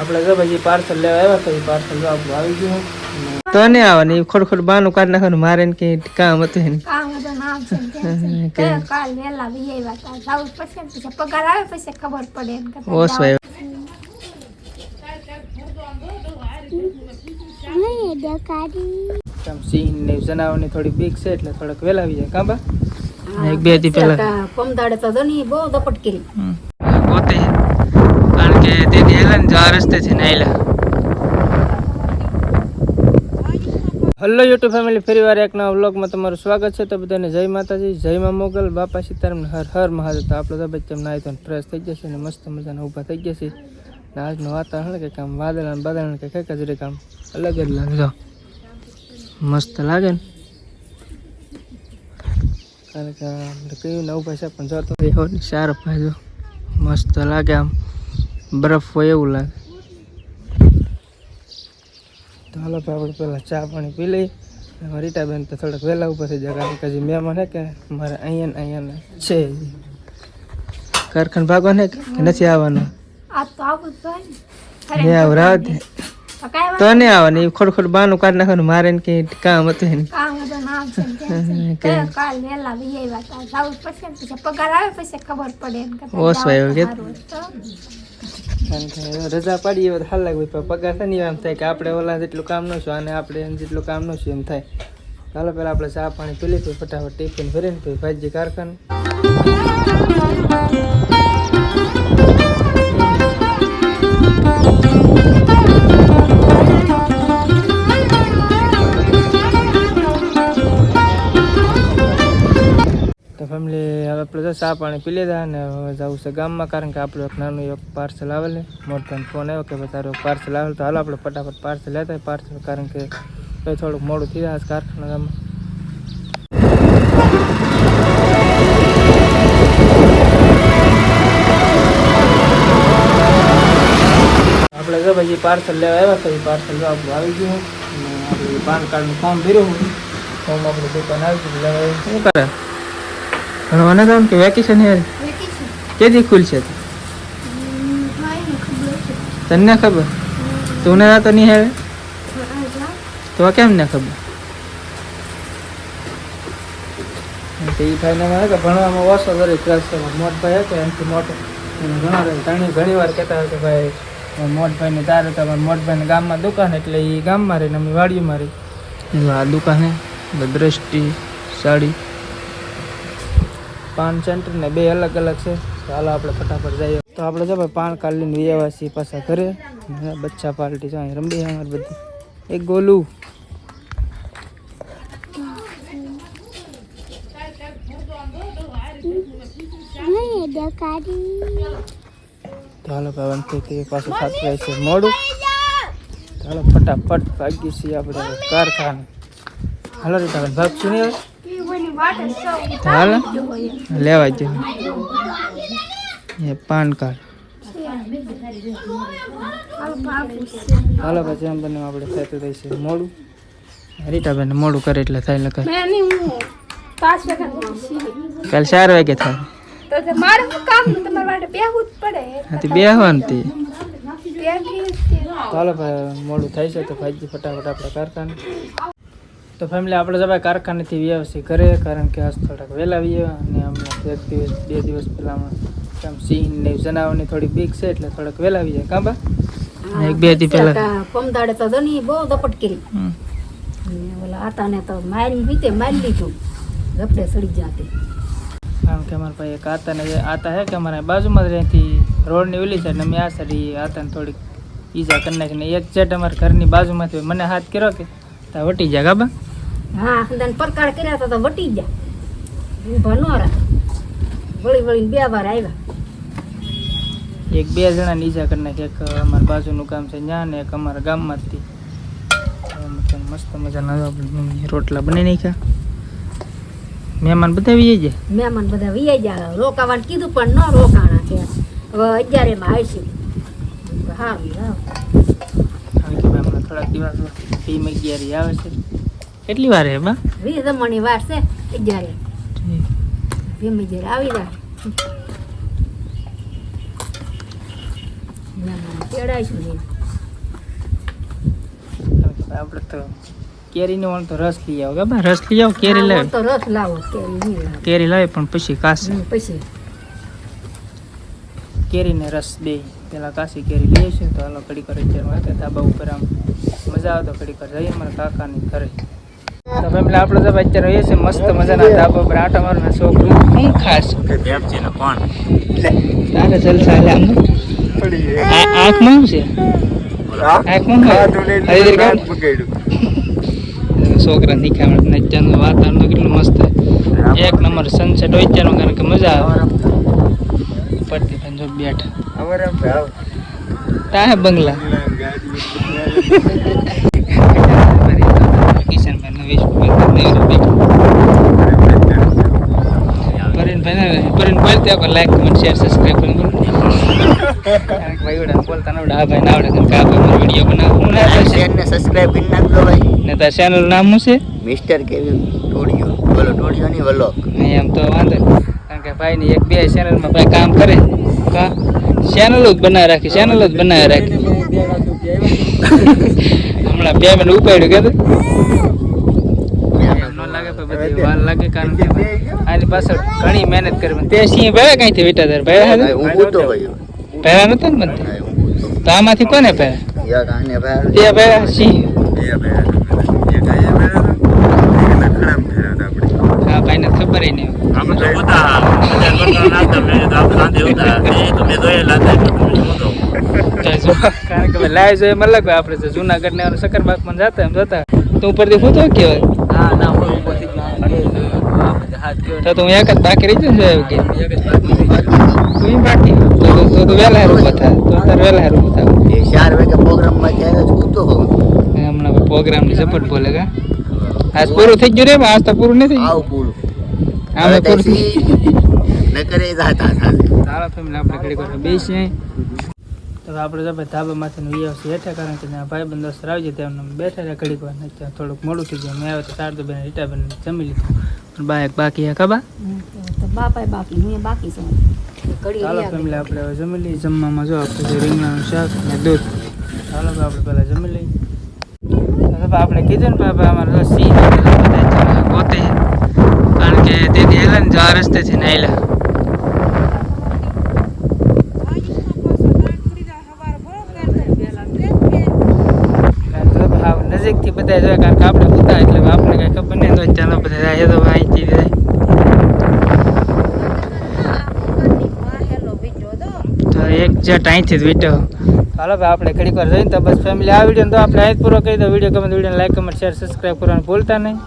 આપણે જો ભાઈ પાર્સલ લેવા આવ્યા તો એ પાર્સલ જો આપણું આવી ગયું તો ને આવવાની ખોડ બાનું કાઢ નાખવાનું મારે ને કઈ કામ હતું ને કામ હતું નામ છે કાલ વેલા બી આવ્યા હતા જાવ પછી પગાર આવે પછી ખબર પડે એમ કે ઓસ ભાઈ સિંહ ને જનાવરની થોડી બીક છે એટલે થોડક વેલા આવી જાય કાંબા એક બે દી પહેલા પમદાડે તો દની બહુ દપટ કરી પોતે કારણ કે તેથી હેલા ને આ રસ્તે છે ને આયલા હેલો યુટ્યુબ ફેમિલી ફરીવાર એક નવા વ્લોગમાં તમારું સ્વાગત છે તો બધાને જય માતાજી જય મા મોગલ બાપા સીતારામ હર હર મહાદેવ તો આપણે તો બચ્ચા નાય તો ફ્રેશ થઈ જશે ને મસ્ત મજાના ઊભા થઈ જશે ને આજનું વાતાવરણ કે કામ વાદળા બાદળ કે કઈ કજરી કામ અલગ જ લાગે જો મસ્ત લાગે ને કારણ કે આપણે કયું નવું પૈસા પણ જોતો હોય સારો ફાયદો મસ્ત લાગે આમ બરફ હોય એવું લાગે તો હાલો આપણે પહેલાં ચા પાણી પી લઈ રીટાબેન તો થોડાક વહેલા ઉપર થઈ જાય કારણ કે હજી મહેમાન હે કે મારે અહીંયા છે કારખાન ભાગવા ને કે નથી આવવાનું તો નહીં આવવાની ખોડ બાનું કાઢ નાખવાનું મારે ને કઈ કામ હતું ને કાલ વેલા બી આવ્યા હતા જાવ પછી પગાર આવે પછી ખબર પડે એમ કે ઓસ ભાઈ કારણ કે રજા પાડીએ તો હાલ લાગે પગાર થાય ને એમ થાય કે આપણે ઓલા જેટલું કામ ન છું અને આપણે એને જેટલું કામ ન છું એમ થાય ચાલો પહેલાં આપણે ચા પાણી પી લઈએ ફટાફટ ટિફિન ભરીને પછી ભાઈજી કારખાને તો ફેમિલી હવે આપણે તો ચા પાણી પી લીધા અને હવે જવું છે ગામમાં કારણ કે આપણું એક નાનું એક પાર્સલ આવેલ મોટો ફોન આવ્યો કે ભાઈ તારું પાર્સલ આવેલ તો હાલો આપણે ફટાફટ પાર્સલ લેતા પાર્સલ કારણ કે થોડુંક મોડું થઈ જાય કારખાના ગામમાં આપણે જો ભાઈ પાર્સલ લેવા આવ્યા તો એ પાર્સલ જો આપણું આવી ગયું અને આપણે પાન કાર્ડનું ફોર્મ ભર્યું ફોર્મ આપણે દુકાન આવી ગયું લેવા શું કરે ભણવાના કામ કે વેકેશન યાર કેદી ખુલશે તને ખબર તું ને તો નહીં હેરે તો કેમ ને ખબર એ ભાઈને કે ભણવામાં ઓછો દરેક ક્લાસ મોટ ભાઈ હતો એનાથી મોટો ઘણી વાર કહેતા હોય કે ભાઈ મોટભાઈને તારે તમારે મોટભાઈને ગામમાં દુકાન એટલે એ ગામમાં રહીને અમે વાડીમાં રહી આ દુકાને દ્રષ્ટિ સાડી પાન સેન્ટર ને બે અલગ અલગ છે તો હાલો આપણે ફટાફટ જઈએ તો આપણે જો ભાઈ પાન કાર્ડ લઈને વ્યવહારથી પાછા ઘરે બચ્ચા પાર્ટી છે અહીં રમી અમારે બધી એક ગોલું તો હાલો ભાઈ પાછું થતું રહે છે મોડું હાલો ફટાફટ ભાગી છીએ આપણે કારખાને હાલો રીટા ભાગશું નહીં હવે હાલ લેવા જ એ પાન કાર્ડ હાલો પછી એમ બને આપણે થતું રહે છે મોડું રીટાબેન મોડું કરે એટલે થાય લખાય કાલે 4 વાગે થાય ચાલો ભાઈ મોડું થાય છે તો ભાઈજી ફટાફટ આપણે કારખાને તો ફેમિલી આપણે જ ભાઈ કારખાનેથી વ્યવસ્થિત ઘરે કારણ કે આજ થોડાક વહેલા આવ્યા અને હમણાં 1 દિવસ પહેલામાં આમ સિંહ ને જનાવરની થોડી બીક છે એટલે થોડાક વહેલા આવી જાય કાંબા એક બે દી પહેલા પમદાડે તો દની બહુ દપટ કરી ઓલા આતાને તો મારી લીધું ગપડે સડી જાતી કારણ કે અમારા ભાઈ એક આતા હે કે અમારા બાજુમાં જ રહેતી રોડની ઓલી સાઈડ ને મેં આ સાઈડ આતાને થોડીક ઈજા કરી નાખીને એક સેટ અમારા ઘરની બાજુમાંથી મને હાથ કર્યો કે તા વટી જા ગાબા હા તને પરકાર કર્યા તો વટી જા ઊભા ન રહે વળી બે વાર આવ્યા એક બે જણાની ઈજા કરી નાખી એક અમારા બાજુનું ગામ છે ત્યાં ને એક અમારા ગામમાંથી મસ્ત મજાના રોટલા બનાવી નાખ્યા મહેમાન બધા વી જાય રોકાવાનું કીધું પણ ન રોકાણા છે હવે 11 માં આવશે સારું થોડાક દિવસ ટીમ 11 આવે છે કેટલી વાર હે બા 20 જમણી વાર છે 11 ભીમ 11 આવી જાય મહેમાન તેડાઈશું આપણે તો કેરીનો વાળ તો રસ લઈ આવો કે રસ લઈ આવો કેરી હા, લાવે તો રસ લાવો કેરી નહીં લાવો. કેરી લાવે પણ પછી કાશી પછી કેરી ને રસ બે પેલા કાશી કેરી લઈએ છીએ તો હાલો કડી કરે અત્યારે ધાબા ઉપર આમ મજા આવે તો કડી કરે જઈએ મારા કાકાની ઘરે તો ફેમિલી આપણે તો અત્યારે રહીએ છીએ મસ્ત મજાના ધાબા ઉપર આટા મારના છોકરું શું ખાસ તારે જલસા હાલે આમ આંખમાં શું છે આંખમાં છોકરા શીખામણ અત્યારનું વાતાવરણ તો કેટલું મસ્ત એક નંબર સનસેટ હોય અત્યારનું કારણ કે મજા આવે પડતી પણ જો બેઠા તાહે બંગલા કિશનભાઈ નવીસ પરેનભાઈ ત્યાં લાઈક કમેન્ટ શેર સબસ્ક્રાઈબ કરી ભાઈ ઓડા બોલતા ના આવડે આ ભાઈ ના આવડે કારણ કે આ ભાઈ વિડીયો બનાવ હું ના ચેનલ ને સબસ્ક્રાઇબ કરી નાખજો ભાઈ ને તાર ચેનલ નામ શું છે મિસ્ટર કેવી ટોડિયો બોલો ટોડિયો ની વલોક એમ તો વાંધો નહીં. કારણ કે ભાઈની એક બે ચેનલમાં ભાઈ કામ કરે કા ચેનલ જ બનાવી રાખી હમણાં પેમેન્ટ ઉપાડ્યું કે ન લાગે પણ બધી વાર લાગે કારણ કે આની પાછળ ઘણી મહેનત કરી તે સિંહ ભેળા કઈથી વીટા તાર ભેળા હું પૂતો ભાઈ ભેળા નતા ને બનતા તો આમાંથી કોને ભેળા યાર આને ભાઈ તે ભેળા સિંહ હા ભાઈને ખબર નહીં કારણ કે લાય જોઈએ મતલબ આપણે તો જુનાગઢ ને સકરબાગમાં જતા એમ જતા તો ઉપરથી ફૂતો કેવાય તો તું એક જ બાકી રહી જશે કે તું બાકી તો વહેલા હારું બતા તો તાર વહેલા હારું બતા એ 4 વાગે પ્રોગ્રામ માં જાય જ પૂતો હો હમણાં પ્રોગ્રામ ની સપોર્ટ બોલે કા આજ પૂરું થઈ ગયું રે આજ તો પૂરું નથી આવ પૂરું આમે પૂરું ન કરે જાતા તારા ફેમિલી આપણે ઘડી ઘડી બેસી તો આપણે તો ભાઈ ધાબામાંથી વી આવશે હેઠા કારણ કે ત્યાં ભાઈ બંધ દોસ્ત આવી જાય તેમને બેઠા રહ્યા ઘડીક વાર ત્યાં થોડુંક મોડું થઈ ગયું મેં આવે તો શારદુબેન રીટાબેન જમી લીધું પણ બા એક બાકી હે ખબા તો બાપાએ બાકી હું બાકી છું કડી ચાલો યાદ ફેમિલી આપણે હવે જમી લઈએ જમવામાં જો આપણે જે રીંગણાનું શાક ને દૂધ ચાલો ભાઈ આપણે પહેલાં જમી લઈએ તો આપણે કીધું ને બાબા અમારે સિંહ ગોતે કારણ કે તેથી હેલા ને જો આ રસ્તેથી ને હેલા નજીકથી બધા જોયા કારણ કે આપણે હતા એટલે આપણે કઈ ખબર નહીં તો ચાલો બધા જાય તો અહીંથી જાય તો એક જટ અહીંથી જ વીટો ચાલો ભાઈ આપણે ઘડીક વાર જઈને તો બસ ફેમિલી આ વિડીયો તો આપણે અહીં જ પૂરો કરી દો વિડીયો ગમે તો video like comment share subscribe કરવાનું ભૂલતા નહીં